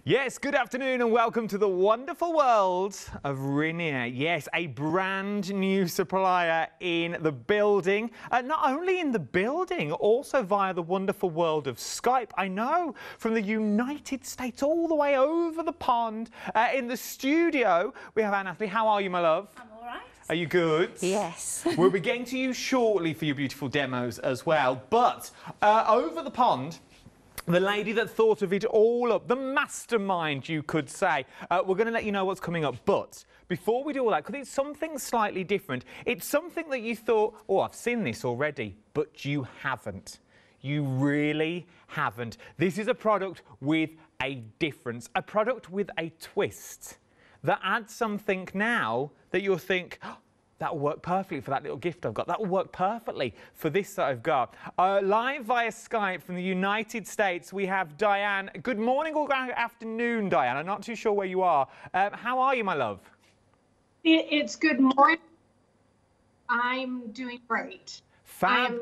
Yes, good afternoon and welcome to the wonderful world of Rinea. Yes, a brand new supplier in the building. Not only in the building, also via the wonderful world of Skype. I know, from the United States all the way over the pond. In the studio, we have Natalie. How are you, my love? I'm all right. Are you good? Yes. We'll be getting to you shortly for your beautiful demos as well. But over the pond, the lady that thought of it all up, the mastermind, you could say. We're going to let you know what's coming up. But before we do all that, because it's something slightly different, it's something that you thought, oh, I've seen this already, but you haven't. You really haven't. This is a product with a difference, a product with a twist that adds something now that you'll think, oh, that'll work perfectly for that little gift I've got. That'll work perfectly for this that I've got. Live via Skype from the United States, we have Diane. Good morning or good afternoon, Diane. I'm not too sure where you are. How are you, my love? It's good morning. I'm doing great. Fab.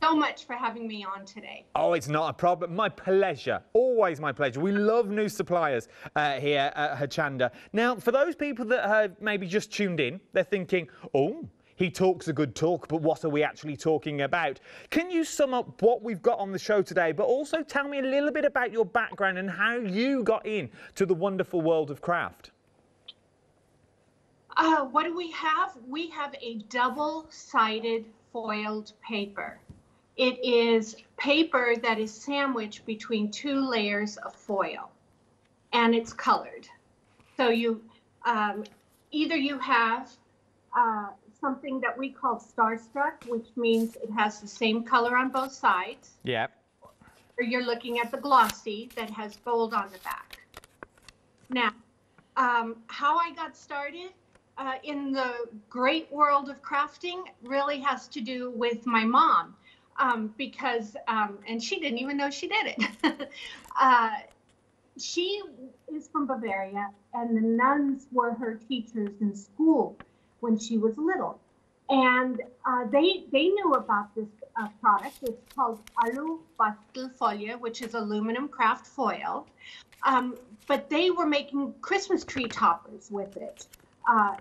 So much for having me on today. Oh, it's not a problem. My pleasure. Always my pleasure. We love new suppliers here at Hochanda. Now, for those people that have maybe just tuned in, they're thinking, oh, he talks a good talk, but what are we actually talking about? Can you sum up what we've got on the show today, but also tell me a little bit about your background and how you got in to the wonderful world of craft? What do we have? We have a double-sided foiled paper. It is paper that is sandwiched between two layers of foil, and it's colored. So you either you have something that we call starstruck, which means it has the same color on both sides. Yeah. Or you're looking at the glossy that has gold on the back. Now, how I got started in the great world of crafting really has to do with my mom. Because, and she didn't even know she did it. She is from Bavaria, and the nuns were her teachers in school when she was little. And they knew about this product. It's called Alu Bastelfolie, which is aluminum craft foil. But they were making Christmas tree toppers with it.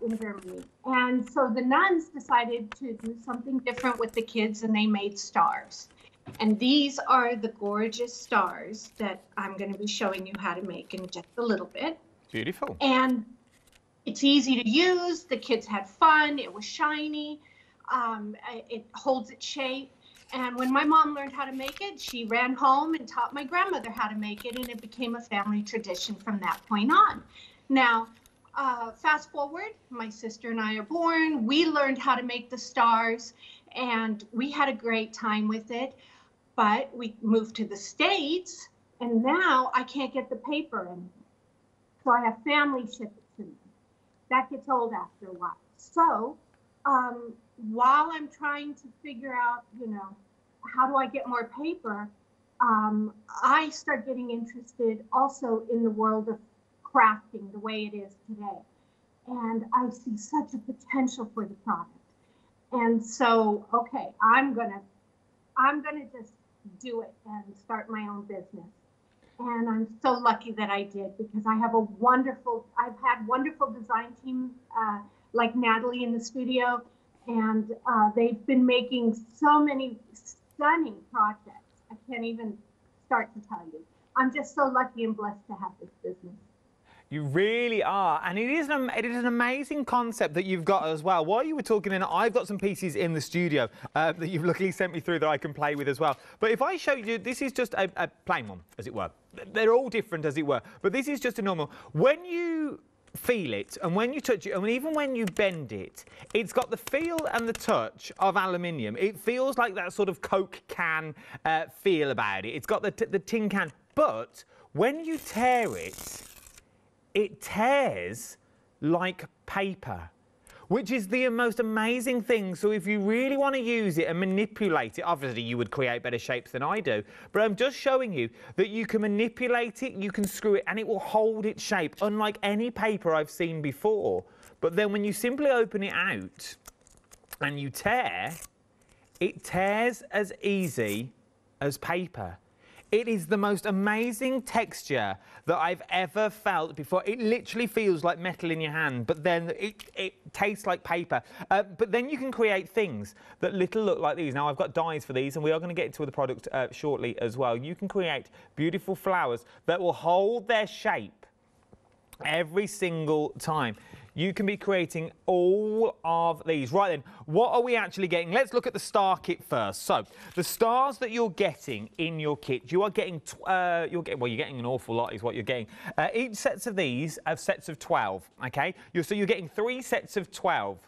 In Germany. And so the nuns decided to do something different with the kids, and they made stars. And these are the gorgeous stars that I'm going to be showing you how to make in just a little bit. Beautiful. And it's easy to use. The kids had fun. It was shiny. It holds its shape. And when my mom learned how to make it, she ran home and taught my grandmother how to make it, and it became a family tradition from that point on. Now, fast forward, my sister and I are born. We learned how to make the stars, and we had a great time with it. But we moved to the States, and now I can't get the paper anymore. So I have family ship it to me. That gets old after a while. So while I'm trying to figure out, how do I get more paper, I start getting interested also in the world of crafting the way it is today. And I see such a potential for the product. And so, okay, I'm gonna just do it and start my own business. And I'm so lucky that I did, because I've had wonderful design team like Natalie in the studio, and they've been making so many stunning projects. I can't even start to tell you. I'm just so lucky and blessed to have this business. You really are, and it is an amazing concept that you've got as well. While you were talking, and I've got some pieces in the studio that you've luckily sent me through that I can play with as well. But if I show you, this is just a plain one, as it were. They're all different, as it were, but this is just a normal. When you feel it, and when you touch it, and even when you bend it, it's got the feel and the touch of aluminium. It feels like that sort of Coke can feel about it. It's got the tin can, but when you tear it, it tears like paper, which is the most amazing thing. So if you really want to use it and manipulate it, obviously you would create better shapes than I do, but I'm just showing you that you can manipulate it, you can screw it, and it will hold its shape, unlike any paper I've seen before. But then when you simply open it out and you tear, it tears as easy as paper. It is the most amazing texture that I've ever felt before. It literally feels like metal in your hand, but then it tastes like paper. But then you can create things that look like these. Now, I've got dies for these, and we are going to get into the product shortly as well. You can create beautiful flowers that will hold their shape every single time. You can be creating all of these. Right then, what are we actually getting? Let's look at the star kit first. So, the stars that you're getting in your kit, you are getting, you're getting an awful lot is what you're getting. Each sets of these have sets of 12, okay? So you're getting 3 sets of 12.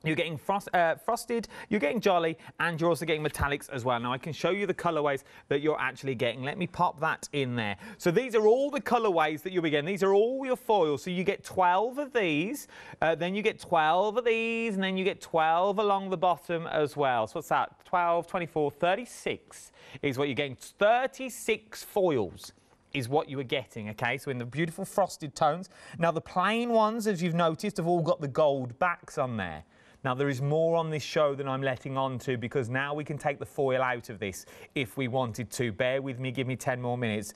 You're getting frosted, you're getting jolly, and you're also getting metallics as well. Now, I can show you the colorways that you're actually getting. Let me pop that in there. So these are all the colorways that you'll be getting. These are all your foils. So you get 12 of these, then you get 12 of these, and then you get 12 along the bottom as well. So what's that? 12, 24, 36 is what you're getting. 36 foils is what you were getting, okay? So in the beautiful frosted tones. Now, the plain ones, as you've noticed, have all got the gold backs on there. Now, there is more on this show than I'm letting on to, because now we can take the foil out of this if we wanted to. Bear with me, give me 10 more minutes.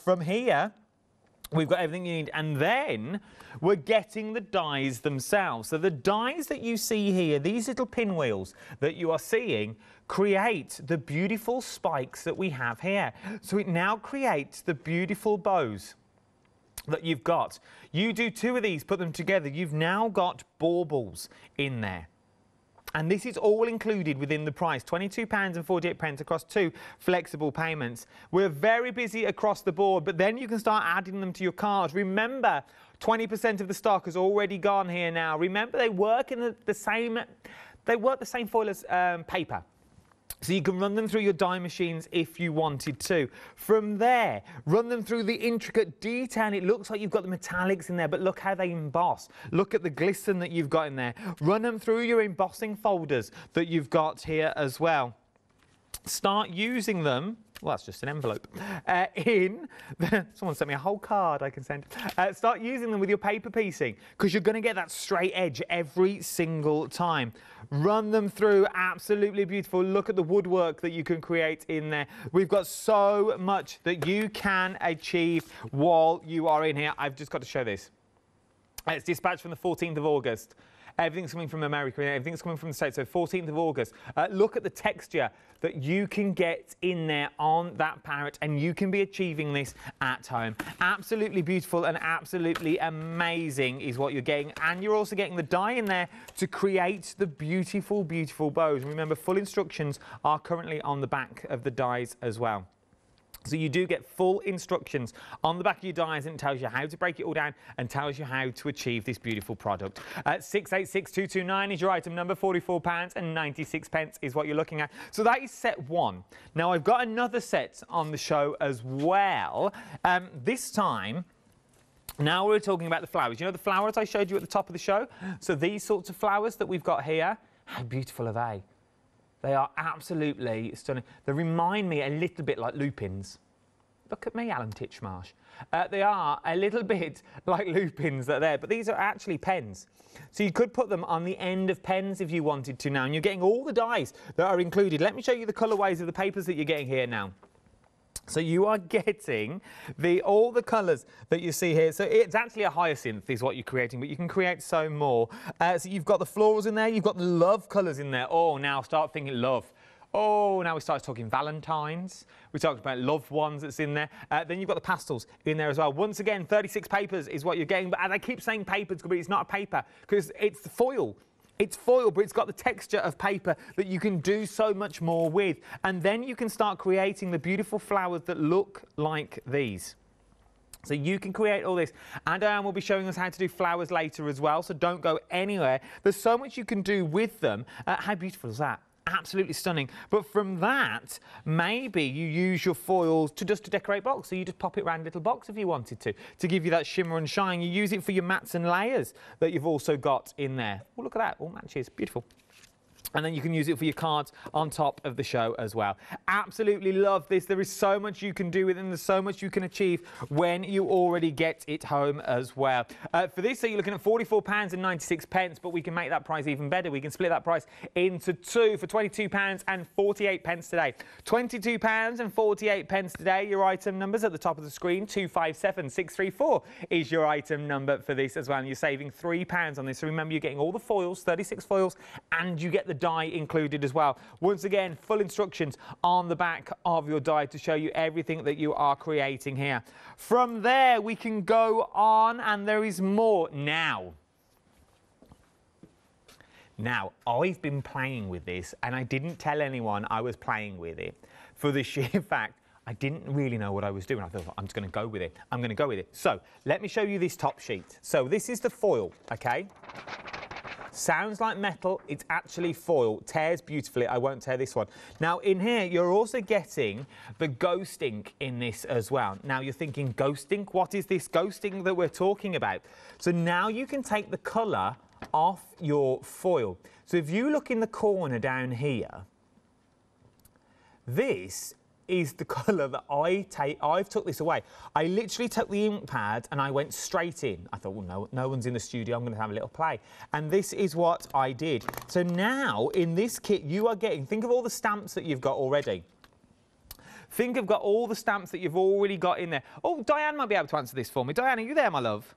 From here, we've got everything you need, and then we're getting the dies themselves. So the dies that you see here, these little pinwheels that you are seeing, create the beautiful spikes that we have here. So it now creates the beautiful bows that you've got. You do 2 of these, put them together, you've now got baubles in there. And this is all included within the price, £22.48 across 2 flexible payments. We're very busy across the board, but then you can start adding them to your cart. Remember, 20% of the stock has already gone here now. Remember, they work in the same foil as paper. So you can run them through your die machines if you wanted to. From there, run them through the intricate detail. It looks like you've got the metallics in there, but look how they emboss. Look at the glisten that you've got in there. Run them through your embossing folders that you've got here as well. Start using them. Well, that's just an envelope. Someone sent me a whole card I can send. Start using them with your paper piecing, because you're going to get that straight edge every single time. Run them through, absolutely beautiful. Look at the woodwork that you can create in there. We've got so much that you can achieve while you are in here. I've just got to show this. It's dispatched from the 14th of August. Everything's coming from America, everything's coming from the States, so 14th of August. Look at the texture that you can get in there on that parrot, and you can be achieving this at home. Absolutely beautiful and absolutely amazing is what you're getting. And you're also getting the die in there to create the beautiful, beautiful bows. And remember, full instructions are currently on the back of the dies as well. So you do get full instructions on the back of your dies, and it tells you how to break it all down and tells you how to achieve this beautiful product. 686229 is your item number, £44.96 is what you're looking at. So that is set 1. Now, I've got another set on the show as well. This time, now we're talking about the flowers. You know the flowers I showed you at the top of the show? So these sorts of flowers that we've got here, how beautiful are they? They are absolutely stunning. They remind me a little bit like lupins. Look at me, Alan Titchmarsh. They are a little bit like lupins that are there, but these are actually pens. So you could put them on the end of pens if you wanted to now, and you're getting all the dies that are included. Let me show you the colourways of the papers that you're getting here now. So you are getting all the colours that you see here. So it's actually a hyacinth is what you're creating, but you can create so more. So you've got the florals in there, you've got the love colours in there. Oh, now start thinking love. Oh, now we start talking Valentine's. We talked about loved ones that's in there. Then you've got the pastels in there as well. Once again, 36 papers is what you're getting. But I keep saying papers, but it's not a paper because it's the foil. It's foil, but it's got the texture of paper that you can do so much more with. And then you can start creating the beautiful flowers that look like these. So you can create all this. And Diane will be showing us how to do flowers later as well, so don't go anywhere. There's so much you can do with them. How beautiful is that? Absolutely stunning. But from that, maybe you use your foils to decorate box. So you just pop it around a little box if you wanted to give you that shimmer and shine. You use it for your mats and layers that you've also got in there. Oh, look at that. All matches. Beautiful. And then you can use it for your cards on top of the show as well. Absolutely love this. There is so much you can do with it, and there's so much you can achieve when you already get it home as well. For this, so you're looking at £44.96, but we can make that price even better. We can split that price into two for £22.48 today. £22.48 today. Your item numbers at the top of the screen, 257634 is your item number for this as well. And you're saving £3 on this. So remember, you're getting all the foils, 36 foils, and you get the die included as well. Once again, full instructions on the back of your die to show you everything that you are creating here. From there, we can go on, and there is more now. Now, I've been playing with this, and I didn't tell anyone I was playing with it for the sheer fact I didn't really know what I was doing. I thought, I'm just going to go with it. I'm going to go with it. So, let me show you this top sheet. So, this is the foil, okay? Sounds like metal, it's actually foil. Tears beautifully. I won't tear this one. Now, in here, you're also getting the ghost ink in this as well. Now, you're thinking, ghost ink? What is this ghost ink that we're talking about? So now you can take the colour off your foil. So if you look in the corner down here, this is the colour that I've took this away. I literally took the ink pad and I went straight in. I thought, well, no one's in the studio, I'm going to have a little play. And this is what I did. So now, in this kit, you are getting, think of all the stamps that you've got already. Think of all the stamps that you've already got in there. Oh, Diane might be able to answer this for me. Diane, are you there, my love?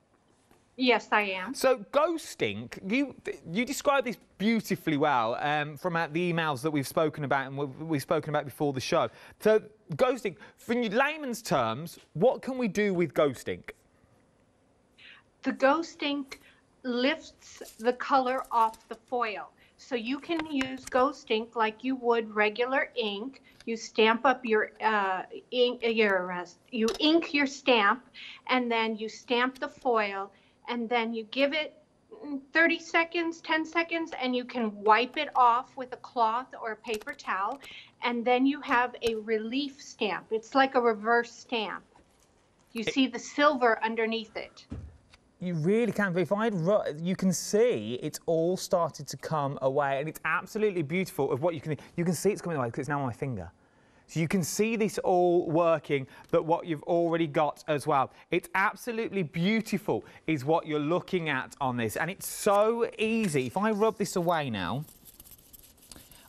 Yes, I am. So ghost ink, you describe this beautifully well from the emails that we've spoken about and we've spoken about before the show. So ghost ink, in layman's terms, what can we do with ghost ink? The ghost ink lifts the color off the foil. So you can use ghost ink like you would regular ink. You stamp up your ink, you ink your stamp, and then you stamp the foil, and then you give it 30 seconds, 10 seconds, and you can wipe it off with a cloth or a paper towel, and then you have a relief stamp. It's like a reverse stamp. You see the silver underneath it. You really can. But you can see it's all started to come away, and it's absolutely beautiful. Of what you can see it's coming away because it's now on my finger. So you can see this all working, but what you've already got as well. It's absolutely beautiful is what you're looking at on this. And it's so easy. If I rub this away now,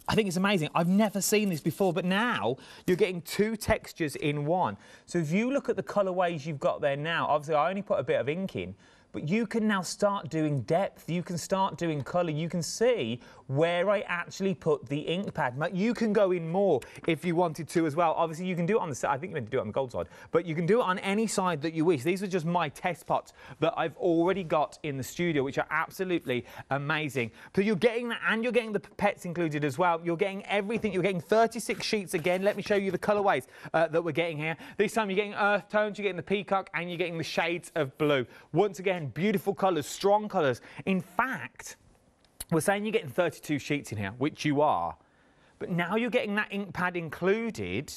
I think it's amazing. I've never seen this before, but now you're getting two textures in one. So if you look at the colourways you've got there now, obviously I only put a bit of ink in, but you can now start doing depth, you can start doing colour, you can see where I actually put the ink pad. You can go in more if you wanted to as well. Obviously, you can do it on the side, I think you're meant to do it on the gold side, but you can do it on any side that you wish. These are just my test pots that I've already got in the studio, which are absolutely amazing. So you're getting that, and you're getting the pipettes included as well. You're getting everything. You're getting 36 sheets again. Let me show you the colourways that we're getting here. This time you're getting earth tones, you're getting the peacock, and you're getting the shades of blue. Once again, beautiful colours, strong colours. In fact, we're saying you're getting 32 sheets in here, which you are, but now you're getting that ink pad included.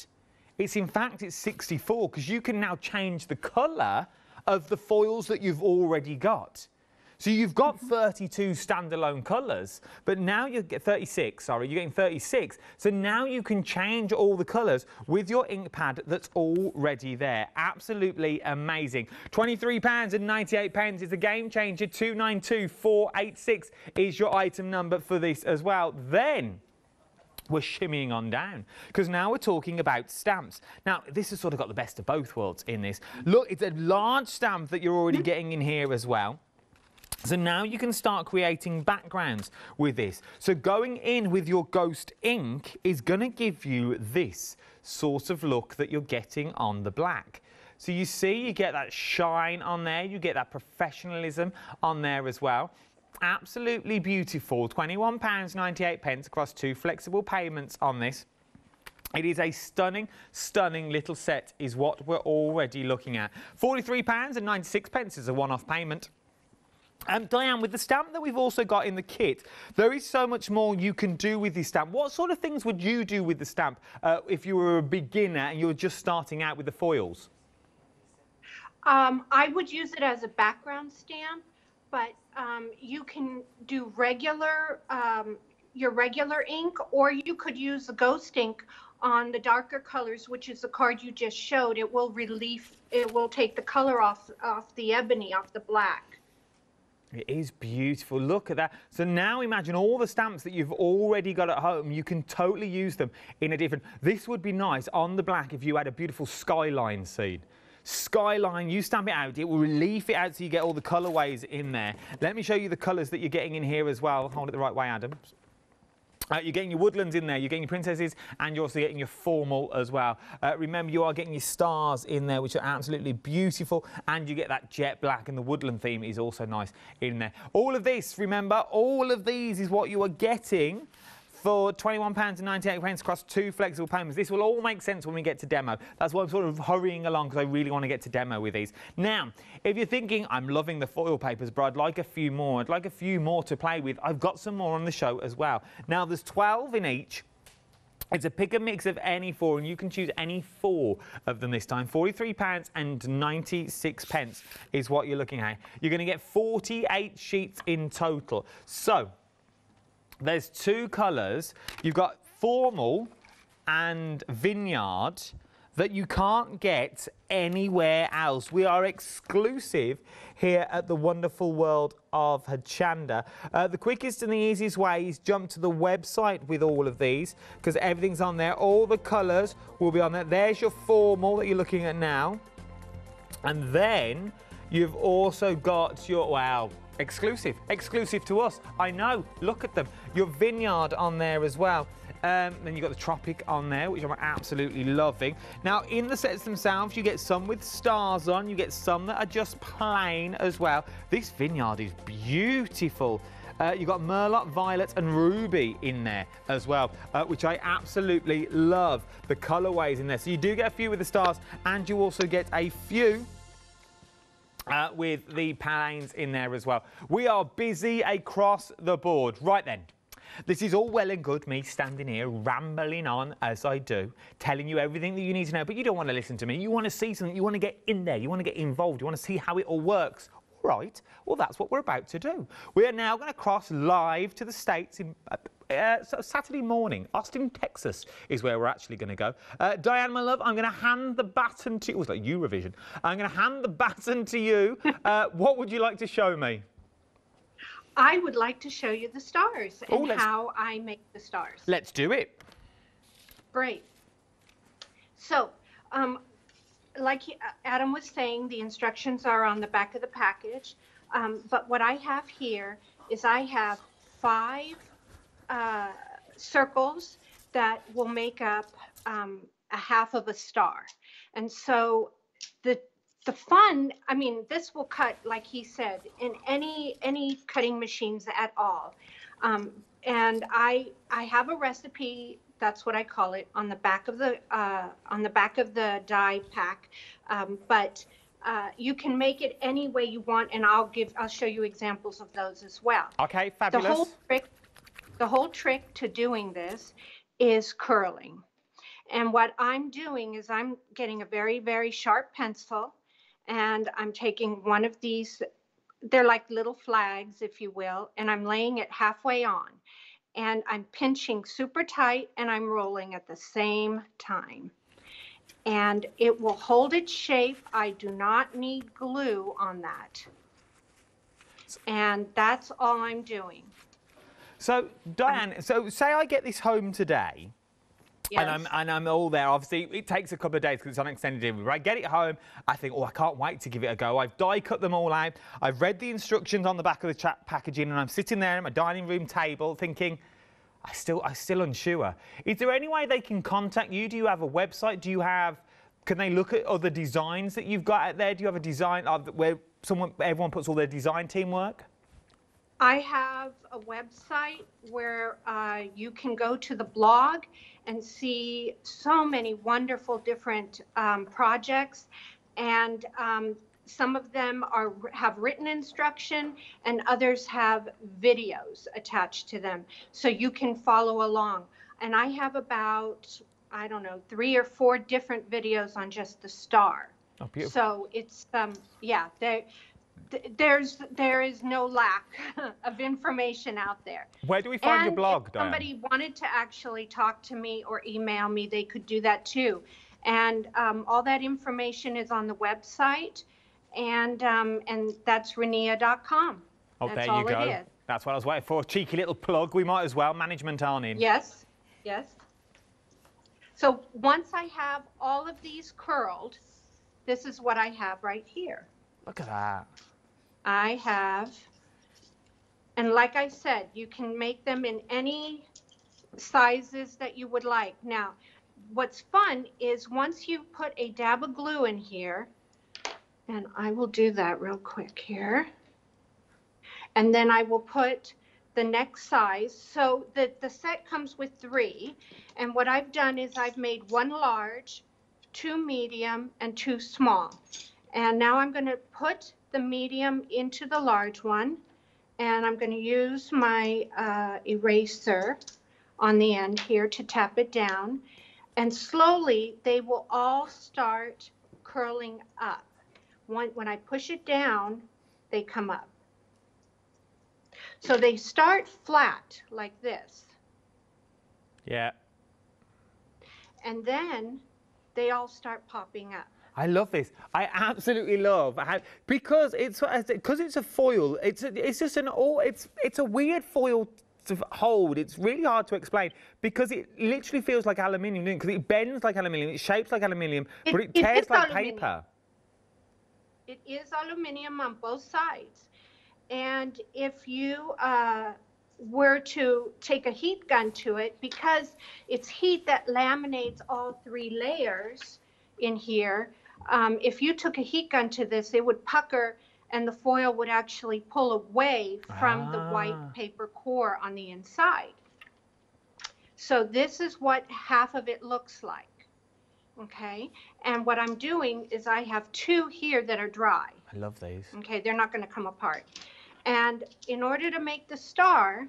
In fact, it's 64 because you can now change the colour of the foils that you've already got. So you've got 32 standalone colours, but now you get 36, sorry, you're getting 36. So now you can change all the colours with your ink pad that's already there. Absolutely amazing. £23.98 is a game changer. 292486 is your item number for this as well. Then we're shimmying on down because now we're talking about stamps. Now, this has sort of got the best of both worlds in this. Look, it's a large stamp that you're already getting in here as well. So now you can start creating backgrounds with this. So going in with your ghost ink is going to give you this sort of look that you're getting on the black. So you see, you get that shine on there, you get that professionalism on there as well. Absolutely beautiful. £21.98 across two flexible payments on this. It is a stunning, stunning little set is what we're already looking at. £43.96 is a one-off payment. Diane, with the stamp that we've also got in the kit, there is so much more you can do with this stamp. What sort of things would you do with the stamp if you were a beginner and you were just starting out with the foils? I would use it as a background stamp, but you can do regular your regular ink, or you could use the ghost ink on the darker colors, which is the card you just showed. It will take the color off the ebony, off the black. It is beautiful. Look at that. So now imagine all the stamps that you've already got at home. You can totally use them in a different... This would be nice on the black if you had a beautiful skyline scene. Skyline, you stamp it out, it will relief it out so you get all the colourways in there. Let me show you the colours that you're getting in here as well. Hold it the right way, Adam. You're getting your woodlands in there, you're getting your princesses, and you're also getting your formal as well. Remember, you are getting your stars in there, which are absolutely beautiful, and you get that jet black, and the woodland theme is also nice in there. All of this, remember, all of these is what you are getting for £21.98 across 2 flexible payments. This will all make sense when we get to demo. That's why I'm sort of hurrying along, because I really want to get to demo with these. Now, if you're thinking, I'm loving the foil papers, but I'd like a few more. I'd like a few more to play with. I've got some more on the show as well. Now, there's 12 in each. It's a pick and mix of any 4, and you can choose any 4 of them this time. £43.96 is what you're looking at. You're going to get 48 sheets in total. So, there's 2 colours. You've got formal and vineyard that you can't get anywhere else. We are exclusive here at the wonderful world of Hochanda. The quickest and the easiest way is jump to the website with all of these, because everything's on there. All the colours will be on there. There's your formal that you're looking at now. And then you've also got your, wow, exclusive to us. I know, look at them. Your vineyard on there as well. Then you've got the tropic on there, which I'm absolutely loving. Now, in the sets themselves, you get some with stars on. You get some that are just plain as well. This vineyard is beautiful. You've got Merlot, Violet and Ruby in there as well, which I absolutely love. The colourways in there. So you do get a few with the stars, and you also get a few with the plains in there as well. We are busy across the board. Right then, this is all well and good, me standing here rambling on as I do, telling you everything that you need to know, but you don't want to listen to me. You want to see something, you want to get in there, you want to get involved, you want to see how it all works. Right, well, that's what we're about to do. We are now going to cross live to the States in Saturday morning. Austin, Texas is where we're actually going to go. Diane, my love, I'm going to hand the baton to you. Oh, it's like Eurovision. I'm going to hand the baton to you. What would you like to show me? I would like to show you the stars and how I make the stars. Let's do it. Great. So, like Adam was saying, the instructions are on the back of the package. But what I have here is I have 5 circles that will make up a half of a star. And so the fun, I mean, this will cut, like he said, in any cutting machines at all. And I have a recipe, that's what I call it, on the back of the die pack. But you can make it any way you want, and I'll show you examples of those as well. Okay, fabulous. The whole trick to doing this is curling. And what I'm doing is I'm getting a very, very sharp pencil, and I'm taking one of these, they're like little flags, if you will, and I'm laying it halfway on. And I'm pinching super tight, and I'm rolling at the same time. And it will hold its shape. I do not need glue on that. And that's all I'm doing. So, Diane, so say I get this home today. Yes. And I'm all there. Obviously, it takes a couple of days because it's on extended delivery. I get it home. I think, oh, I can't wait to give it a go. I've die cut them all out. I've read the instructions on the back of the packaging, and I'm sitting there at my dining room table thinking, I'm still unsure. Is there any way they can contact you? Do you have a website? Can they look at other designs that you've got out there? Do you have a design where everyone puts all their design teamwork? I have a website where you can go to the blog and see so many wonderful different projects, and some of them have written instruction, and others have videos attached to them, so you can follow along. And I have about, I don't know, 3 or 4 different videos on just the star. Oh, beautiful. So it's yeah, There is no lack of information out there. Where do we find your blog, if Diane? somebody wanted to actually talk to me or email me, they could do that too. And all that information is on the website, and that's Rinea.com. Oh, That's there you all go. it is. That's what I was waiting for. Cheeky little plug. We might as well. Management aren't in. Yes, yes. So once I have all of these curled, this is what I have right here. Look at that. I have, and like I said, you can make them in any sizes that you would like. Now, what's fun is once you put a dab of glue in here, and I will do that real quick here, and then I will put the next size. So the set comes with 3, and what I've done is I've made 1 large, 2 medium, and 2 small. And now I'm going to put the medium into the large one, and I'm going to use my eraser on the end here to tap it down, and slowly they will all start curling up. When I push it down, they come up. So they start flat like this. Yeah. And then they all start popping up. I love this. I absolutely love how, because it's a foil. It's a weird foil to hold. It's really hard to explain because it literally feels like aluminium, because it bends like aluminium, it shapes like aluminium, but it tears like paper. It is aluminium on both sides. And if you were to take a heat gun to it, because it's heat that laminates all 3 layers in here, if you took a heat gun to this, it would pucker and the foil would actually pull away from the white paper core on the inside. So this is what half of it looks like. Okay, and what I'm doing is I have 2 here that are dry. I love these. Okay, they're not going to come apart. And in order to make the star,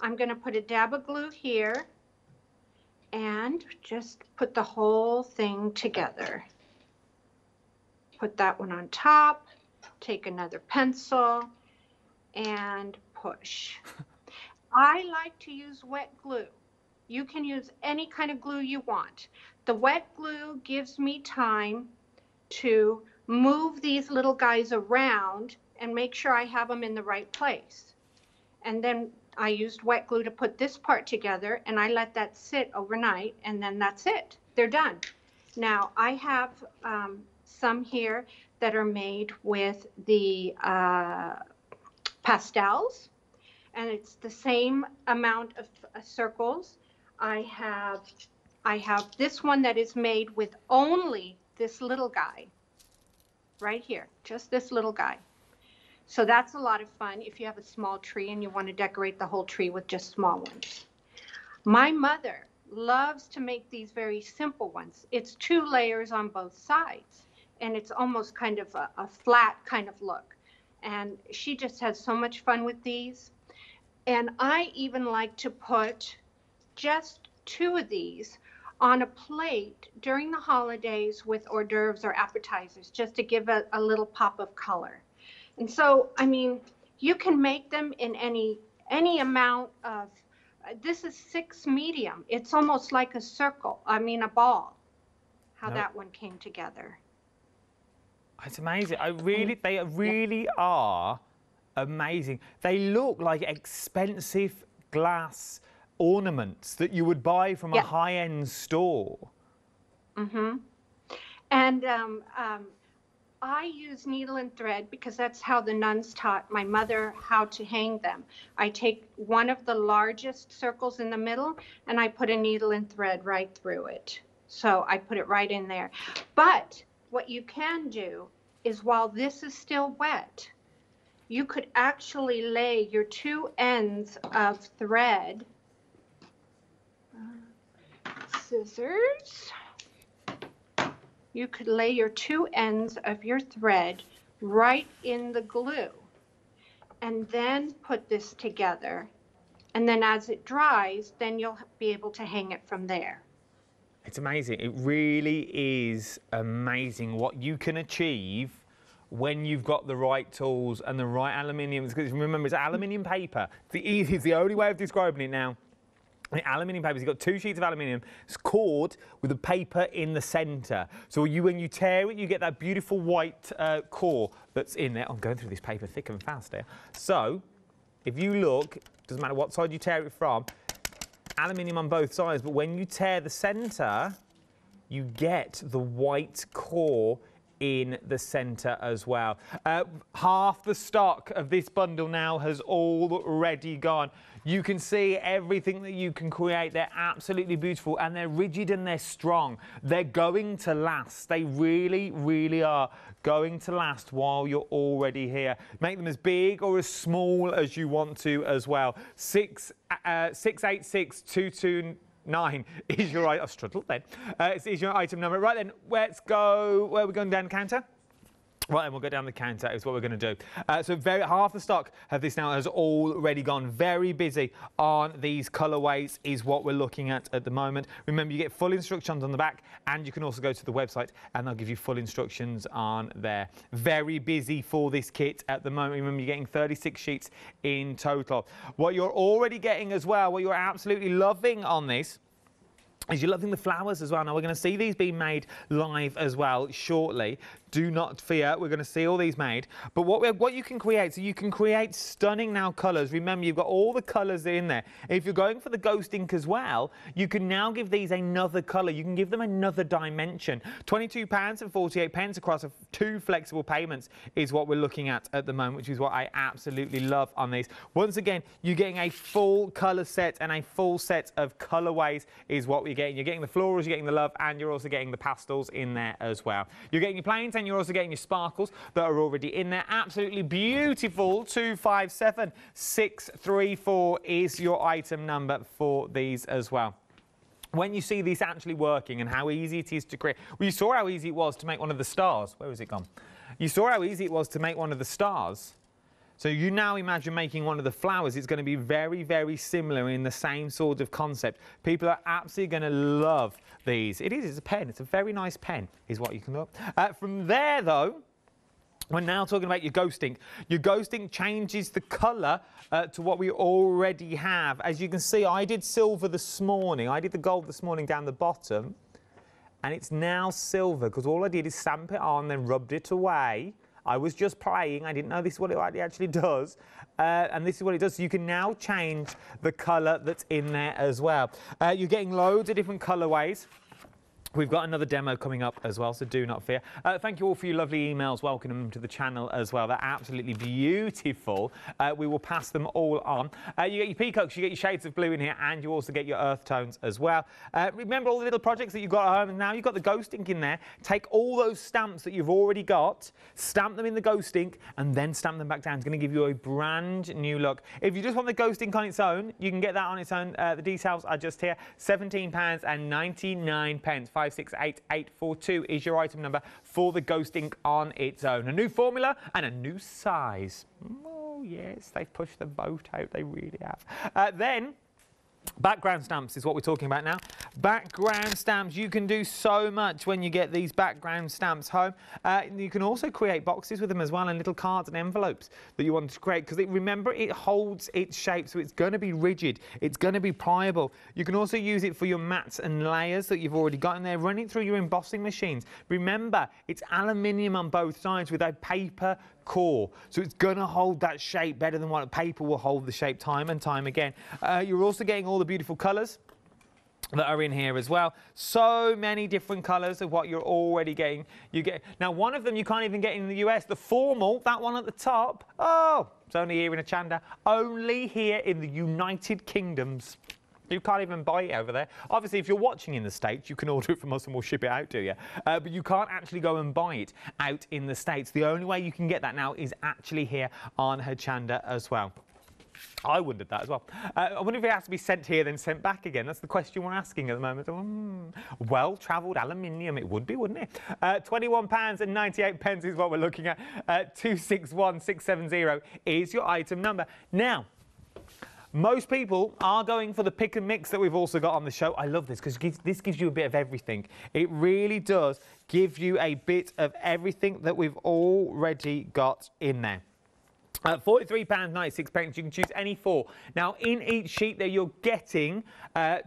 I'm going to put a dab of glue here and just put the whole thing together. Put that one on top, take another pencil, and push. I like to use wet glue. You can use any kind of glue you want. The wet glue gives me time to move these little guys around and make sure I have them in the right place. And then I used wet glue to put this part together, and I let that sit overnight, and then that's it. They're done. Now I have some here that are made with the pastels, and it's the same amount of circles. I have this one that is made with only this little guy right here, just this little guy. So that's a lot of fun if you have a small tree and you want to decorate the whole tree with just small ones. My mother loves to make these very simple ones. It's 2 layers on both sides, and it's almost kind of a flat kind of look. And she just has so much fun with these. And I even like to put just 2 of these on a plate during the holidays with hors d'oeuvres or appetizers, just to give a little pop of color. And so, I mean, you can make them in any amount of, this is 6 medium. It's almost like a circle, I mean a ball, how that one came together. It's amazing. They really are amazing. They look like expensive glass ornaments that you would buy from a high-end store. Mm-hmm. And I use needle and thread because that's how the nuns taught my mother how to hang them. I take one of the largest circles in the middle and I put a needle and thread right through it. So I put it right in there. But what you can do is, while this is still wet, you could actually lay your 2 ends of thread, scissors, you could lay your 2 ends of your thread right in the glue and then put this together. And then as it dries, then you'll be able to hang it from there. It's amazing. It really is amazing what you can achieve when you've got the right tools and the right aluminium. Because remember, it's aluminium paper. It's the only way of describing it now. The aluminium paper, you've got 2 sheets of aluminium. It's cored with the paper in the centre. So when you tear it, you get that beautiful white core that's in there. I'm going through this paper thick and fast here. So if you look, doesn't matter what side you tear it from, aluminium on both sides, but when you tear the centre, you get the white core in the centre as well. Half the stock of this bundle now has already gone. You can see everything that you can create. They're absolutely beautiful, and they're rigid and they're strong. They're going to last. They really, really are going to last while you're already here. Make them as big or as small as you want to as well. 686229 is your item. I've struggled then. Is your item number. Right then, let's go. Where are we going down the counter? Right, and we'll go down the counter is what we're going to do. So half the stock of this now has already gone. Very busy on these colourways is what we're looking at the moment. Remember, you get full instructions on the back, and you can also go to the website and they'll give you full instructions on there. Very busy for this kit at the moment. Remember, you're getting 36 sheets in total. What you're already getting as well, what you're absolutely loving on this, is you're loving the flowers as well. Now, we're going to see these being made live as well shortly. Do not fear, we're going to see all these made. But what you can create, so you can create stunning now colours. Remember, you've got all the colours in there. If you're going for the ghost ink as well, you can now give these another colour. You can give them another dimension. £22.48 across 2 flexible payments is what we're looking at the moment, which is what I absolutely love on these. Once again, you're getting a full colour set and a full set of colourways is what we're getting. You're getting the florals, you're getting the love, and you're also getting the pastels in there as well. You're getting your plains, and you're also getting your sparkles that are already in there. Absolutely beautiful. 257634 is your item number for these as well. When you see this actually working and how easy it is to create, well, you saw how easy it was to make one of the stars. Where has it gone? You saw how easy it was to make one of the stars. So you now imagine making one of the flowers. It's going to be very, very similar in the same sort of concept. People are absolutely going to love these. It's a pen. It's a very nice pen, is what you can look. From there, though, we're now talking about your ghost ink. Your ghost ink changes the colour to what we already have. As you can see, I did silver this morning. I did the gold this morning down the bottom. And it's now silver because all I did is stamp it on, then rubbed it away. I was just playing. I didn't know this is what it actually does. And this is what it does. So you can now change the colour that's in there as well. You're getting loads of different colourways. We've got another demo coming up as well, so do not fear. Thank you all for your lovely emails. Welcome them to the channel as well. They're absolutely beautiful. We will pass them all on. You get your peacocks, you get your shades of blue in here, and you also get your earth tones as well. Remember all the little projects that you've got at home, and now you've got the ghost ink in there. Take all those stamps that you've already got, stamp them in the ghost ink, and then stamp them back down. It's going to give you a brand new look. If you just want the ghost ink on its own, you can get that on its own. The details are just here. £17.99. 568842 is your item number for the ghost ink on its own. A new formula and a new size. Oh, yes, they've pushed the boat out. They really have. Then, background stamps is what we're talking about now. Background stamps. You can do so much when you get these background stamps home. You can also create boxes with them as well, and little cards and envelopes that you want to create, because remember, it holds its shape, so it's going to be rigid. It's going to be pliable. You can also use it for your mats and layers that you've already got in there. Run it through your embossing machines. Remember, it's aluminium on both sides with a paper core, so it's going to hold that shape better than what paper will hold the shape time and time again. You're also getting all the beautiful colours that are in here as well. So many different colours of what you're already getting. You get now, one of them you can't even get in the US, the formal, that one at the top. Oh, it's only here in Hochanda, only here in the United Kingdoms. You can't even buy it over there. Obviously, if you're watching in the States, you can order it from us and we'll ship it out to you. But you can't actually go and buy it out in the States. The only way you can get that now is actually here on Hochanda as well. I wondered that as well. I wonder if it has to be sent here, then sent back again. That's the question we're asking at the moment. Well-travelled aluminium, it would be, wouldn't it? £21.98 is what we're looking at. 261670 is your item number. Now, Most people are going for the pick and mix that we've also got on the show. I love this because this gives you a bit of everything. It really does give you a bit of everything that we've already got in there. £43.96, you can choose any 4. Now, in each sheet there, you're getting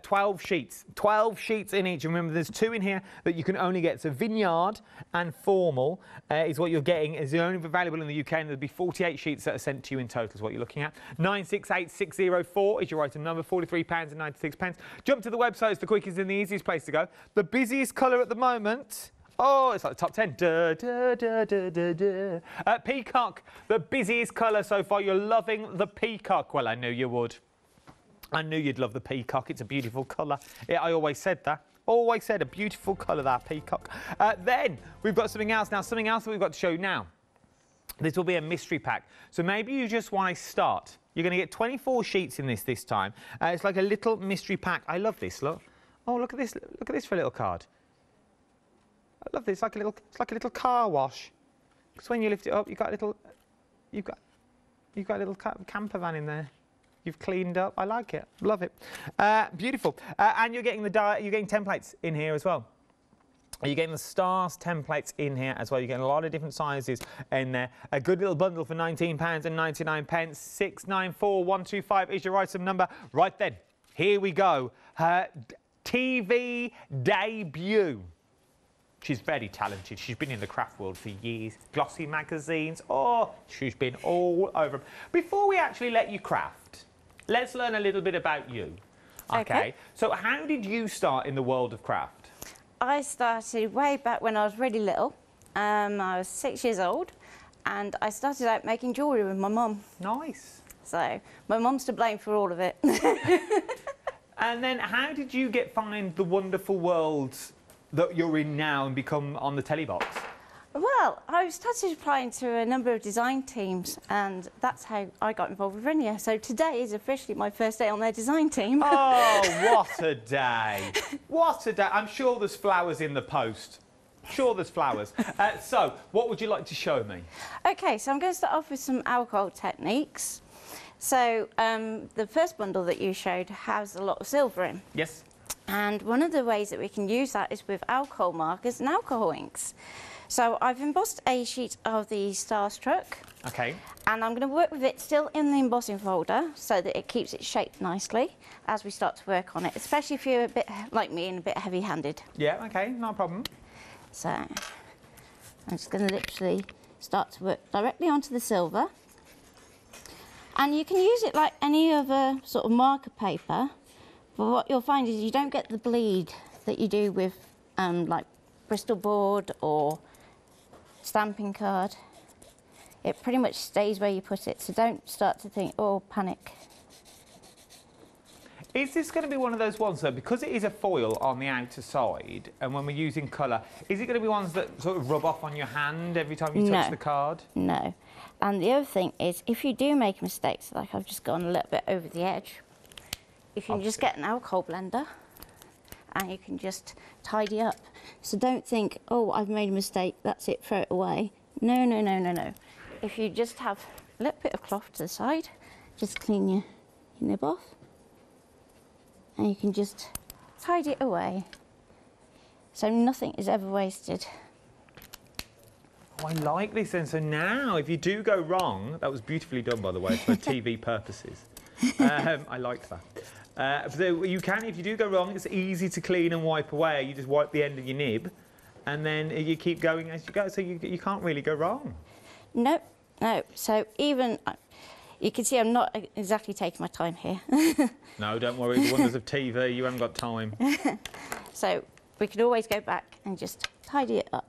12 sheets. 12 sheets in each. Remember, there's 2 in here that you can only get. So vineyard and formal is what you're getting. It's only available in the UK, and there'll be 48 sheets that are sent to you in total is what you're looking at. 968604 is your item number, £43.96. Jump to the website. It's the quickest and the easiest place to go. The busiest colour at the moment... Oh, it's like the top 10. Peacock, the busiest colour so far. You're loving the peacock. Well, I knew you would. I knew you'd love the peacock. It's a beautiful colour. I always said that. Always said a beautiful colour, that peacock. Then we've got something else. Now, something else that we've got to show you now. This will be a mystery pack. So maybe you just want to start. You're going to get 24 sheets in this time. It's like a little mystery pack. I love this. Look. Oh, look at this. Look at this for a little card. I love this. It's like a little car wash. Because when you lift it up, you've got a little camper van in there. You've cleaned up. I like it. Love it. Beautiful. And you're getting templates in here as well. You're getting the stars templates in here as well. You're getting a lot of different sizes in there. A good little bundle for £19.99. 694125 is your item number. Right then, here we go. TV debut. She's very talented. She's been in the craft world for years. Glossy magazines. Oh, she's been all over. Before we actually let you craft, let's learn a little bit about you. Okay. So how did you start in the world of craft? I started way back when I was really little. I was 6 years old, and I started out making jewellery with my mum. Nice. So my mum's to blame for all of it. And then how did you find the wonderful world that you're in now and become on the telly box? Well, I started applying to a number of design teams, and that's how I got involved with Rinea. So today is officially my first day on their design team. Oh, what a day. What a day. I'm sure there's flowers in the post. Sure there's flowers. So, what would you like to show me? OK, so I'm going to start off with some alcohol techniques. So, the first bundle that you showed has a lot of silver in. Yes. And one of the ways that we can use that is with alcohol markers and alcohol inks. So I've embossed a sheet of the Starstruck. Okay. And I'm going to work with it still in the embossing folder so that it keeps its shape nicely as we start to work on it, especially if you're a bit like me and a bit heavy-handed. Yeah, OK, no problem. So I'm just going to literally start to work directly onto the silver. And you can use it like any other sort of marker paper. But what you'll find is you don't get the bleed that you do with like Bristol board or stamping card. It pretty much stays where you put it, so don't start to think, oh, panic. Is this going to be one of those ones, though, because it is a foil on the outer side, and when we're using colour, is it going to be ones that sort of rub off on your hand every time you touch the card? No. And the other thing is, if you do make mistakes, like I've just gone a little bit over the edge, you can just get an alcohol blender and you can just tidy up. So don't think, oh, I've made a mistake, that's it, throw it away. No, no, no, no, no. If you just have a little bit of cloth to the side, just clean your nib off and you can just tidy it away. So nothing is ever wasted. Oh, I like this then. So now, if you do go wrong, that was beautifully done, by the way, for TV purposes. I liked that. So you can, if you do go wrong, it's easy to clean and wipe away. You just wipe the end of your nib, and then you keep going as you go. So you can't really go wrong. No, no. So even you can see I'm not exactly taking my time here. No, don't worry. The wonders of TV. You haven't got time. So we can always go back and just tidy it up.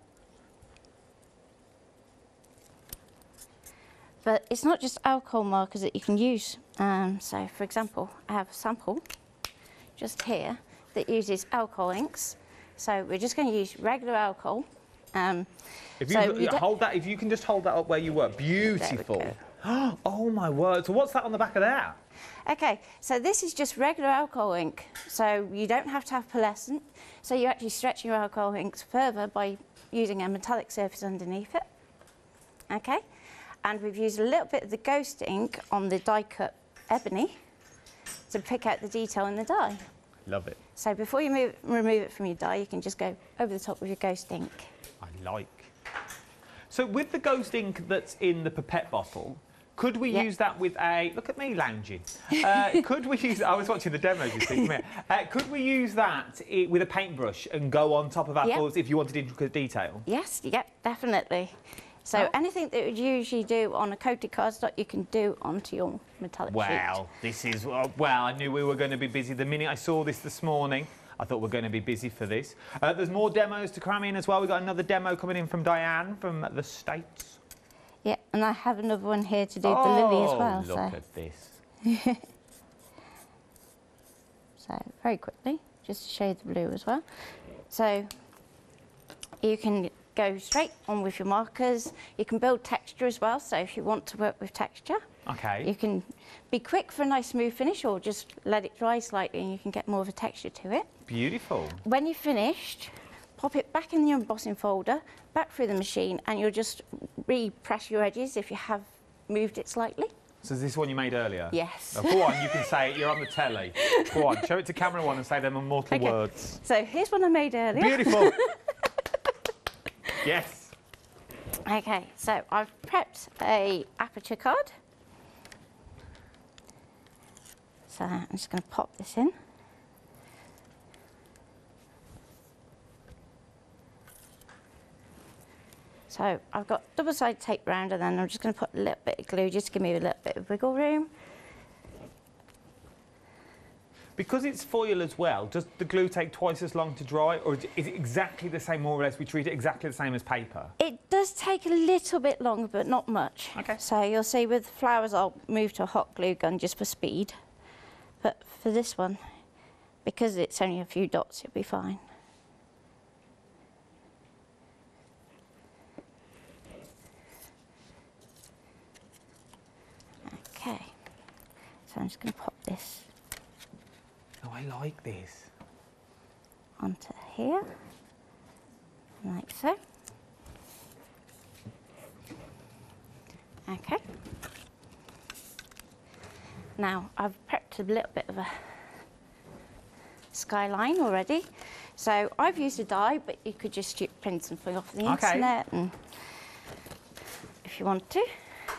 But it's not just alcohol markers that you can use. So, for example, I have a sample just here that uses alcohol inks. So we're just going to use regular alcohol. If you can just hold that up where you were. Beautiful. Oh my word. So what's that on the back of that? Okay, so this is just regular alcohol ink. So you don't have to have pearlescent. So you're actually stretching your alcohol inks further by using a metallic surface underneath it. Okay. And we've used a little bit of the ghost ink on the die-cut ebony. to pick out the detail in the die. Love it. So before you remove it from your die, you can just go over the top with your ghost ink. I like. So with the ghost ink that's in the pipette bottle, could we use that with a... Look at me lounging. Could we use... I was watching the demos, you see. Come here. Could we use that with a paintbrush and go on top of our foils if you wanted intricate detail? Yes, definitely. So anything that would usually do on a coated cardstock, you can do onto your metallic sheet. Wow, this is... Well, I knew we were going to be busy. The minute I saw this morning, I thought we're going to be busy for this. There's more demos to cram in as well. We've got another demo coming in from Diane from the States. Yeah, and I have another one here to do the lily as well. Look at this. So, very quickly, just to show you the blue as well. So, you can go straight on with your markers. You can build texture as well, so if you want to work with texture, you can be quick for a nice smooth finish or just let it dry slightly and you can get more of a texture to it. Beautiful. When you're finished, pop it back in the embossing folder, back through the machine, and you'll just repress your edges if you have moved it slightly. So is this one you made earlier? Yes. Oh, go on, you can say it, you're on the telly. Go on, show it to camera one and say them immortal words. So here's one I made earlier. Beautiful. Yes. Okay, so I've prepped a aperture card. So I'm just going to pop this in. So I've got double-sided tape round and then I'm just going to put a little bit of glue just to give me a little bit of wiggle room. Because it's foil as well, does the glue take twice as long to dry, or is it exactly the same, more or less? We treat it exactly the same as paper? It does take a little bit longer, but not much. Okay. So you'll see with flowers, I'll move to a hot glue gun just for speed. But for this one, because it's only a few dots, it'll be fine. Okay. So I'm just going to pop this. Oh, I like this. Onto here, like so. Okay. Now I've prepped a little bit of a skyline already. So I've used a die, but you could just print something off the internet, and if you want to.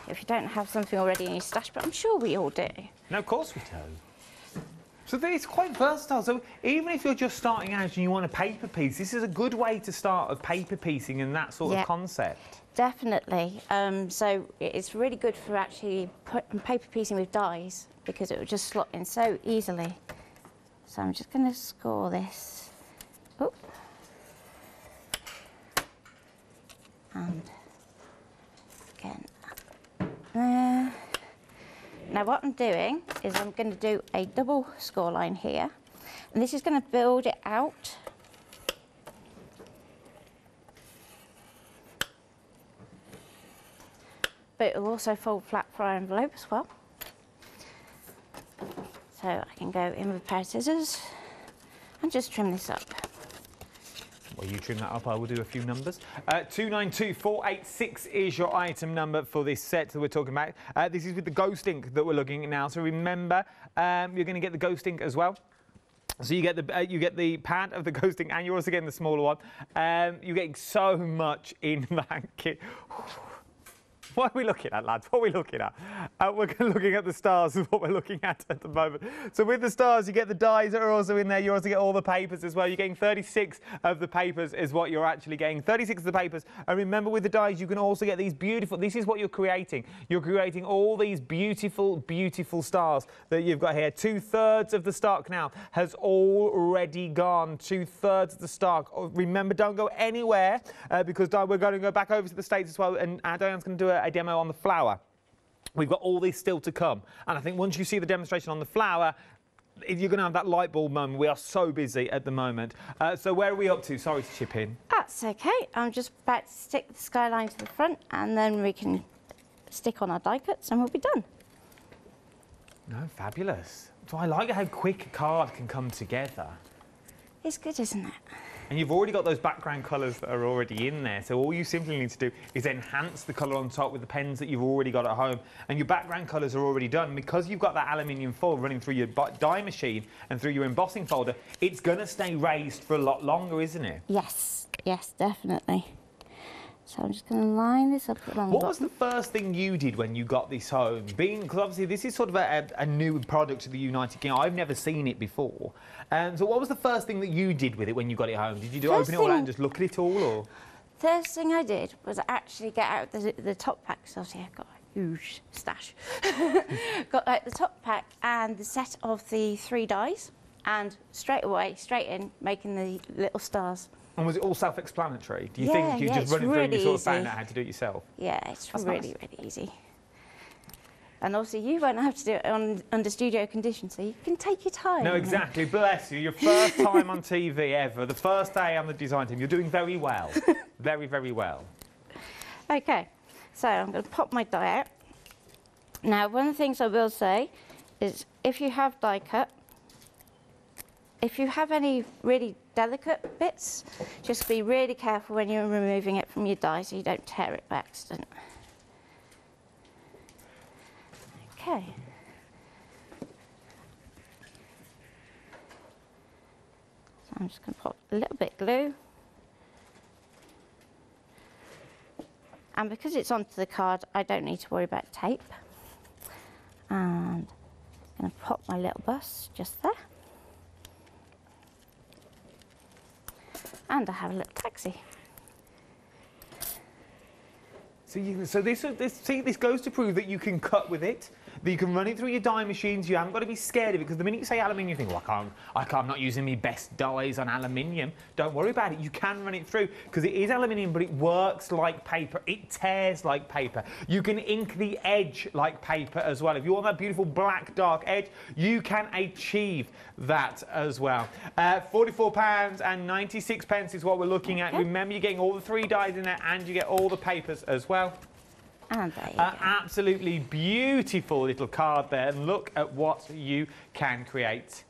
If you don't have something already in your stash, but I'm sure we all do. No, of course we do. So it's quite versatile. So even if you're just starting out and you want a paper piece, this is a good way to start of paper piecing and that sort of concept. Definitely. So it's really good for actually paper piecing with dies because it will just slot in so easily. So I'm just going to score this. Oh. And again there. Now what I'm doing is I'm going to do a double score line here, and this is going to build it out. But it will also fold flat for our envelope as well. So I can go in with a pair of scissors and just trim this up. Well, you trim that up, I will do a few numbers. 292486 is your item number for this set that we're talking about. This is with the ghost ink that we're looking at now. So remember, you're going to get the ghost ink as well. So you get the pad of the ghost ink, and you're also getting the smaller one. You're getting so much in that kit. What are we looking at, lads? What are we looking at? We're looking at the stars is what we're looking at the moment. So with the stars, you get the dies that are also in there. You also get all the papers as well. You're getting 36 of the papers is what you're actually getting. 36 of the papers. And remember, with the dies, you can also get these beautiful... This is what you're creating. You're creating all these beautiful, beautiful stars that you've got here. 2/3 of the stock now has already gone. 2/3 of the stock. Remember, don't go anywhere because we're going to go back over to the States as well. And Diane's going to do a demo on the flower. We've got all this still to come, and I think once you see the demonstration on the flower, you're going to have that light bulb moment. We are so busy at the moment. So where are we up to? Sorry to chip in. That's okay. I'm just about to stick the skyline to the front, and then we can stick on our die cuts and we'll be done. No, fabulous. So I like how quick a card can come together. It's good, isn't it? And you've already got those background colours that are already in there. So all you simply need to do is enhance the colour on top with the pens that you've already got at home. And your background colours are already done. Because you've got that aluminium foil running through your die machine and through your embossing folder, it's going to stay raised for a lot longer, isn't it? Yes, yes, definitely. So I'm just going to line this up along. What was the first thing you did when you got this home? Because obviously this is sort of a new product to the United Kingdom. I've never seen it before. So what was the first thing that you did with it when you got it home? Did you open it all out and just look at it all, or? First thing I did was actually get out the top pack, because obviously I've got a huge stash. Got out the top pack and the set of the 3 dies, and straight in, making the little stars. And was it all self-explanatory? Do you Yeah, think you yeah, just running through and you really sort of found easy. out how to do it yourself? Yeah, it's That's really, nice. really easy. And obviously you won't have to do it under studio conditions, so you can take your time. No, exactly. Bless you. Your first time on TV ever. The first day on the design team. You're doing very well. Very, very well. Okay, so I'm going to pop my die out. Now, one of the things I will say is if you have die cut, if you have any really delicate bits, just be really careful when you're removing it from your die so you don't tear it by accident. Okay. So I'm just going to pop a little bit of glue. And because it's onto the card, I don't need to worry about tape. And I'm going to pop my little bus just there. And I have a little taxi. So this goes to prove that you can cut with it, that you can run it through your die machines. You haven't got to be scared of it, because the minute you say aluminium, you think, well, I'm not using my best dies on aluminium. Don't worry about it. You can run it through, because it is aluminium, but it works like paper. It tears like paper. You can ink the edge like paper as well. If you want that beautiful black dark edge, you can achieve that as well. £44.96 is what we're looking at. Remember, you're getting all the 3 dies in there, and you get all the papers as well. And there you go. Absolutely beautiful little card there, and look at what you can create.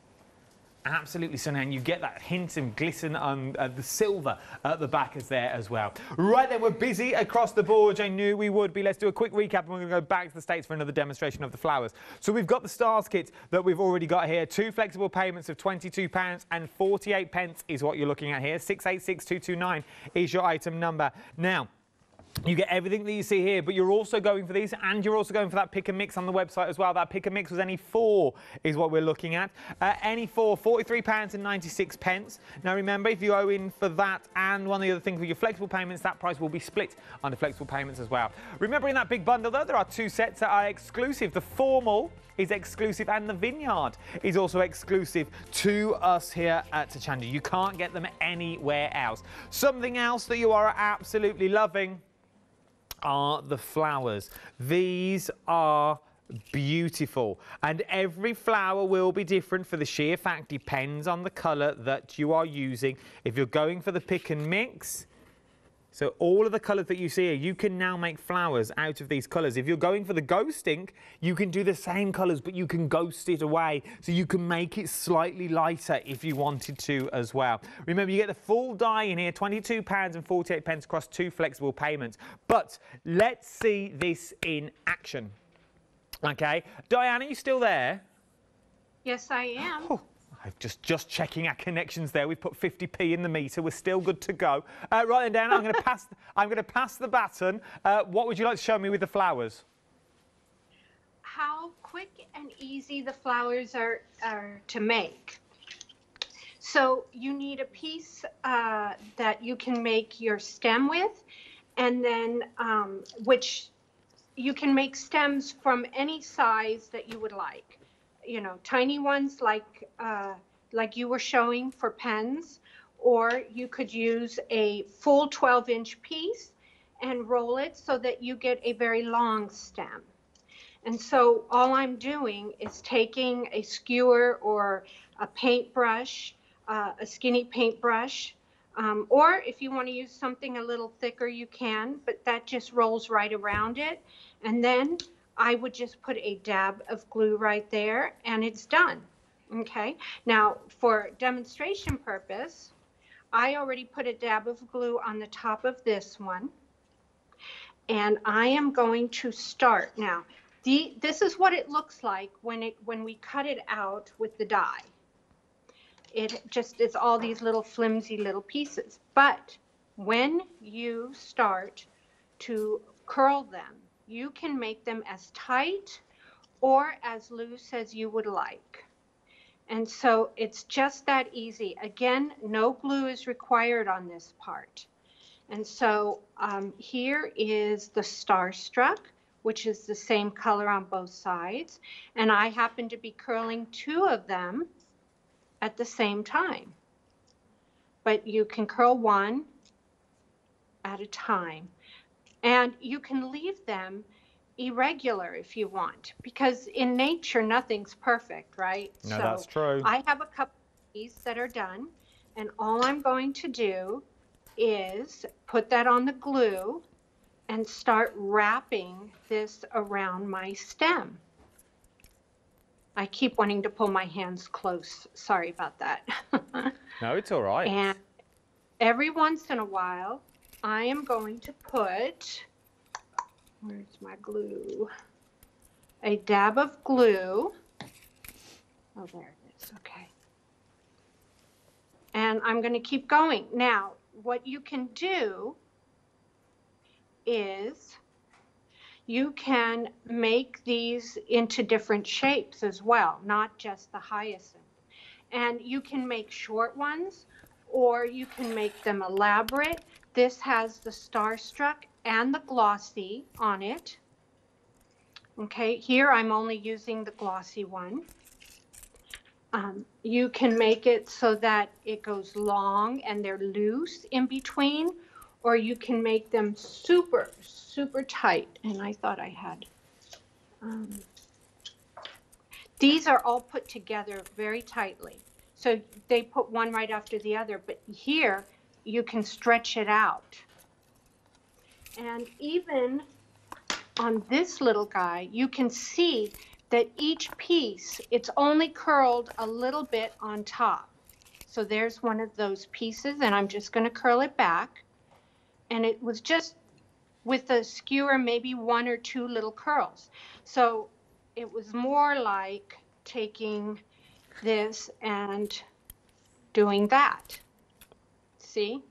Absolutely stunning, and you get that hint and glisten on the silver at the back is there as well. Right then, we're busy across the board. I knew we would be. Let's do a quick recap, and we're going to go back to the States for another demonstration of the flowers. So we've got the stars kit that we've already got here. 2 flexible payments of £22.48 is what you're looking at here. 686229 is your item number. Now, you get everything that you see here, but you're also going for these, and you're also going for that pick and mix on the website as well. That pick and mix was any 4 is what we're looking at. Any 4, £43.96. Now remember, if you owe in for that and one of the other things with your flexible payments, that price will be split under flexible payments as well. Remember, in that big bundle though, there are 2 sets that are exclusive. The formal is exclusive, and the vineyard is also exclusive to us here at Hochanda. You can't get them anywhere else. Something else that you are absolutely loving are the flowers. These are beautiful, and every flower will be different for the sheer fact depends on the colour that you are using. If you're going for the pick and mix, so all of the colours that you see here, you can now make flowers out of these colours. If you're going for the ghost ink, you can do the same colours, but you can ghost it away. So you can make it slightly lighter if you wanted to as well. Remember, you get the full die in here, £22.48 across 2 flexible payments. But let's see this in action. Okay, Diane, are you still there? Yes, I am. Oh. I'm just checking our connections there. We've put 50p in the meter. We're still good to go. Right then, Dan, I'm going to pass the baton. What would you like to show me with the flowers? How quick and easy the flowers are to make. So you need a piece that you can make your stem with, and then which you can make stems from any size that you would like. You know, tiny ones like you were showing for pens, or you could use a full 12-inch piece and roll it so that you get a very long stem. And so all I'm doing is taking a skewer or a paintbrush, a skinny paintbrush, or if you want to use something a little thicker, you can, but that just rolls right around it. And then I would just put a dab of glue right there, and it's done. Okay. Now, for demonstration purpose, I already put a dab of glue on the top of this one. And I am going to start now. This is what it looks like when we cut it out with the die. It's all these little flimsy little pieces. But when you start to curl them, you can make them as tight or as loose as you would like. And so it's just that easy. Again, no glue is required on this part. And so here is the Starstruck, which is the same color on both sides. And I happen to be curling 2 of them at the same time. But you can curl 1 at a time. And you can leave them irregular if you want, because in nature, nothing's perfect, right? No, that's true. I have a couple of these that are done, and all I'm going to do is put that on the glue and start wrapping this around my stem. I keep wanting to pull my hands close. Sorry about that. No, it's all right. And every once in a while, I am going to put, where's my glue? A dab of glue. Oh, there it is. Okay. And I'm going to keep going. Now, what you can do is you can make these into different shapes as well, not just the hyacinth. And you can make short ones, or you can make them elaborate. This has the Starstruck and the glossy on it. Okay, here I'm only using the glossy one. You can make it so that it goes long and they're loose in between, or you can make them super, super tight. And I thought I had, these are all put together very tightly. So they put one right after the other, but here you can stretch it out. And even on this little guy, you can see that each piece, it's only curled a little bit on top. So there's one of those pieces, and I'm just going to curl it back. And it was just with a skewer, maybe 1 or 2 little curls. So it was more like taking this and doing that. See?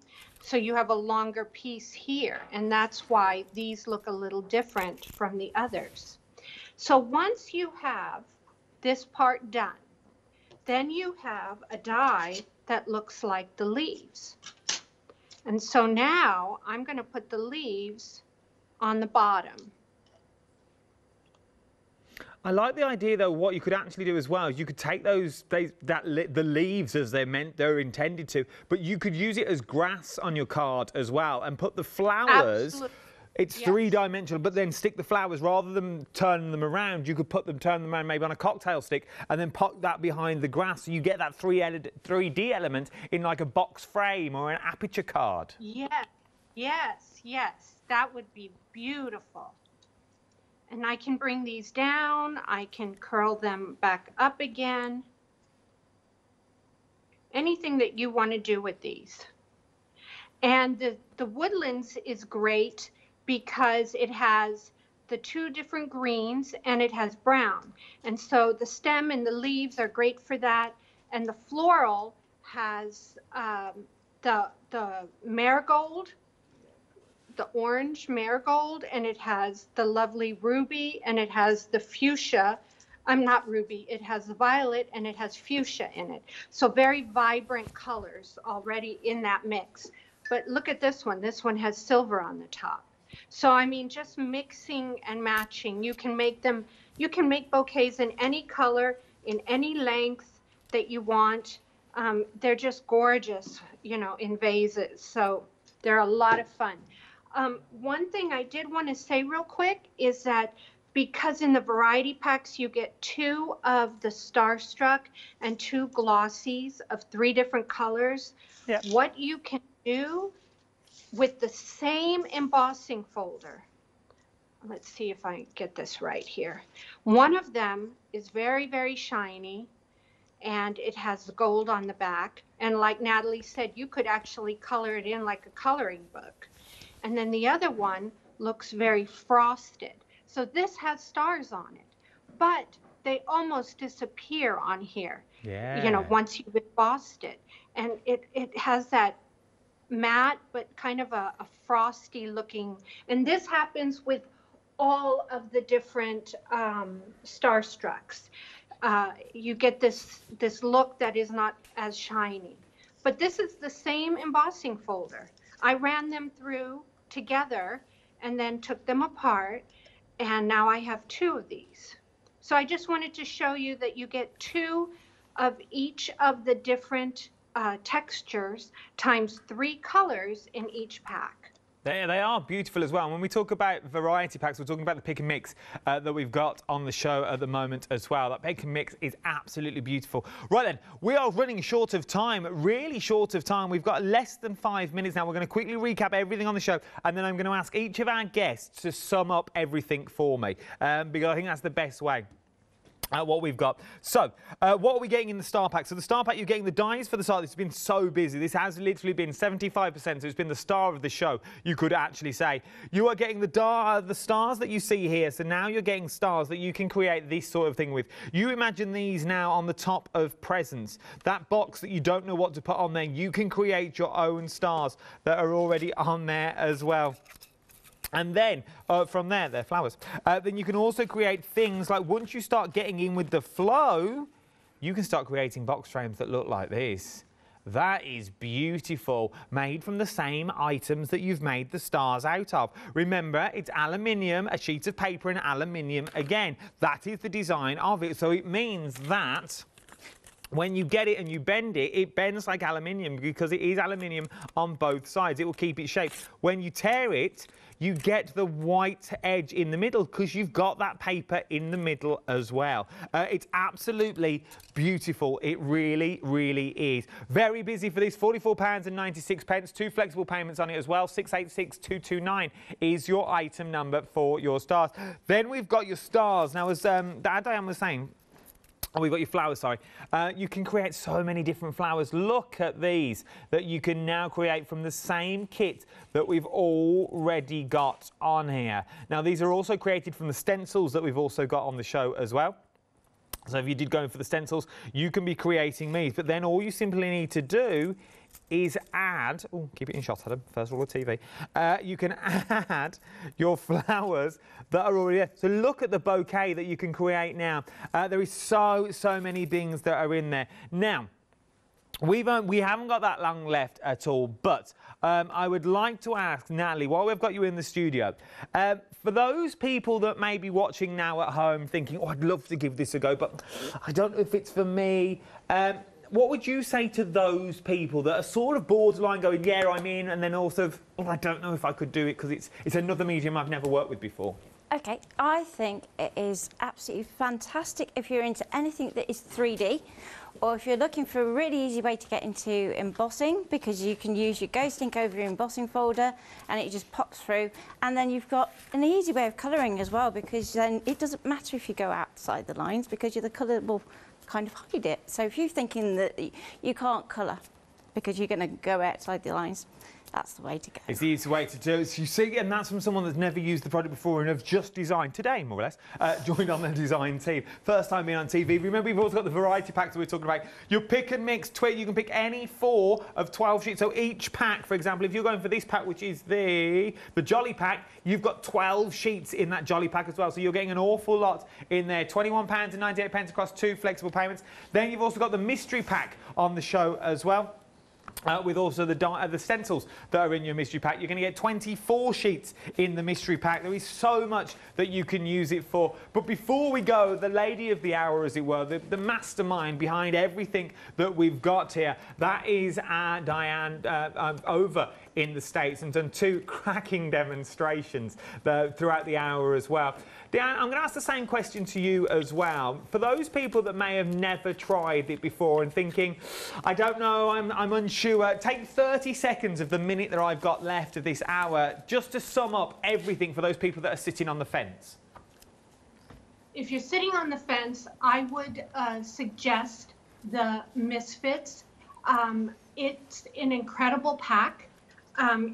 So you have a longer piece here, and that's why these look a little different from the others. So once you have this part done, then you have a die that looks like the leaves. And so now I'm going to put the leaves on the bottom. I like the idea, though. What you could actually do as well is you could take the leaves as they're intended to, but you could use it as grass on your card as well, and put the flowers. Absolutely. It's Yes. 3-dimensional, but then stick the flowers rather than turning them around. You could turn them around maybe on a cocktail stick, and then pop that behind the grass, so you get that 3D element in like a box frame or an aperture card. Yes, yes, yes. That would be beautiful. And I can bring these down. I can curl them back up again. Anything that you want to do with these. And the woodlands is great because it has the 2 different greens and it has brown. And so the stem and the leaves are great for that. And the floral has the marigold, the orange marigold, and it has the lovely ruby, and it has the fuchsia. Not ruby, it has the violet, and it has fuchsia in it. So very vibrant colors already in that mix. But look at this one. This one has silver on the top. So, I mean, just mixing and matching. You can make bouquets in any color, in any length that you want. They're just gorgeous, you know, in vases. So they're a lot of fun. One thing I did want to say real quick is that because in the variety packs you get 2 of the Starstruck and 2 glossies of 3 different colors, Yep. What you can do with the same embossing folder, let's see if I get this right here. One of them is very, very shiny, and it has the gold on the back. And like Natalie said, you could actually color it in like a coloring book. And then the other one looks very frosted. So this has stars on it, but they almost disappear on here. Yeah. You know, once you've embossed it. And it has that matte, but kind of a frosty looking. And this happens with all of the different Starstrucks. You get this look that is not as shiny. But this is the same embossing folder. I ran them through together and then took them apart, and now I have 2 of these. So I just wanted to show you that you get 2 of each of the different textures times 3 colors in each pack. They are beautiful as well. And when we talk about variety packs, we're talking about the pick and mix that we've got on the show at the moment as well. That pick and mix is absolutely beautiful. Right then, we are running short of time, really short of time. We've got less than 5 minutes now. We're going to quickly recap everything on the show, and then I'm going to ask each of our guests to sum up everything for me, because I think that's the best way. What we've got. So, what are we getting in the star pack? So the star pack, you're getting the dies for the start. This has been so busy. This has literally been 75%, so it's been the star of the show, you could actually say. You are getting the stars that you see here. So now you're getting stars that you can create this sort of thing with. You imagine these now on the top of presents. That box that you don't know what to put on there, you can create your own stars that are already on there as well. And then, from there, they're flowers. Then you can also create things like, once you start getting in with the flow, you can start creating box frames that look like this. That is beautiful, made from the same items that you've made the stars out of. Remember, it's aluminium, a sheet of paper and aluminium again. That is the design of it. So it means that when you get it and you bend it, it bends like aluminium because it is aluminium on both sides. It will keep its shape. When you tear it, you get the white edge in the middle because you've got that paper in the middle as well. It's absolutely beautiful. It really, really is. Very busy for this. £44.96. 2 flexible payments on it as well. 686229 is your item number for your stars. Then we've got your stars. Now, as Diane was saying, oh, we've got your flowers, sorry. You can create so many different flowers. Look at these that you can now create from the same kit that we've already got on here. Now, these are also created from the stencils that we've also got on the show as well. So if you did go in for the stencils, you can be creating these. But then all you simply need to do is add, oh, keep it in shot, Adam, first rule of TV. You can add your flowers that are already there. So look at the bouquet that you can create now. There is so many things that are in there. Now, we haven't got that long left at all, but I would like to ask Natalie, while we've got you in the studio, for those people that may be watching now at home thinking, oh, I'd love to give this a go, but I don't know if it's for me. What would you say to those people that are sort of borderline going, yeah, I'm in, and then also, oh, I don't know if I could do it because it's another medium I've never worked with before? Okay, I think it is absolutely fantastic if you're into anything that is 3D, or if you're looking for a really easy way to get into embossing, because you can use your ghost ink over your embossing folder and it just pops through. And then you've got an easy way of colouring as well, because then it doesn't matter if you go outside the lines, because the colour will kind of hide it. So if you're thinking that you can't colour because you're going to go outside the lines, that's the way to go. It's the easy way to do it. You see, and that's from someone that's never used the product before and have just designed today, more or less, joined on the design team. First time being on TV. Remember, you've also got the variety packs that we're talking about. Your pick and mix twit, you can pick any 4 of 12 sheets. So each pack, for example, if you're going for this pack, which is the Jolly Pack, you've got 12 sheets in that Jolly Pack as well. So you're getting an awful lot in there. £21.98 across 2 flexible payments. Then you've also got the mystery pack on the show as well. With also the stencils that are in your mystery pack. You're going to get 24 sheets in the mystery pack. There is so much that you can use it for. But before we go, the lady of the hour, as it were, the mastermind behind everything that we've got here, that is Diane over in the States, and done 2 cracking demonstrations throughout the hour as well. Diane, I'm going to ask the same question to you as well. For those people that may have never tried it before and thinking, I don't know, I'm unsure, take 30 seconds of the minute that I've got left of this hour just to sum up everything for those people that are sitting on the fence. If you're sitting on the fence, I would suggest the Misfits. It's an incredible pack.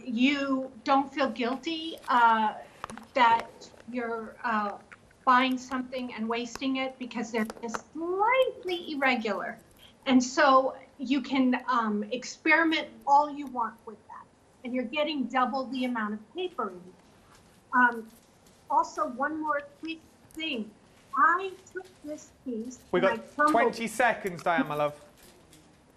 You don't feel guilty that you're buying something and wasting it because they're just slightly irregular. And so you can experiment all you want with that. And you're getting double the amount of paper in. Also, one more quick thing. I took this piece. We've got 20 seconds, Diane, my love.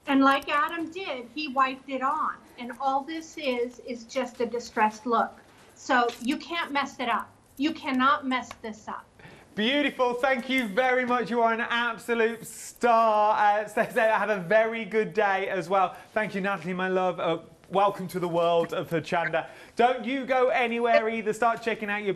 And like Adam did, he wiped it on. And all this is just a distressed look. So you can't mess it up. You cannot mess this up. Beautiful. Thank you very much. You are an absolute star. Have a very good day as well. Thank you, Natalie, my love. Welcome to the world of Hochanda. Don't you go anywhere either. Start checking out your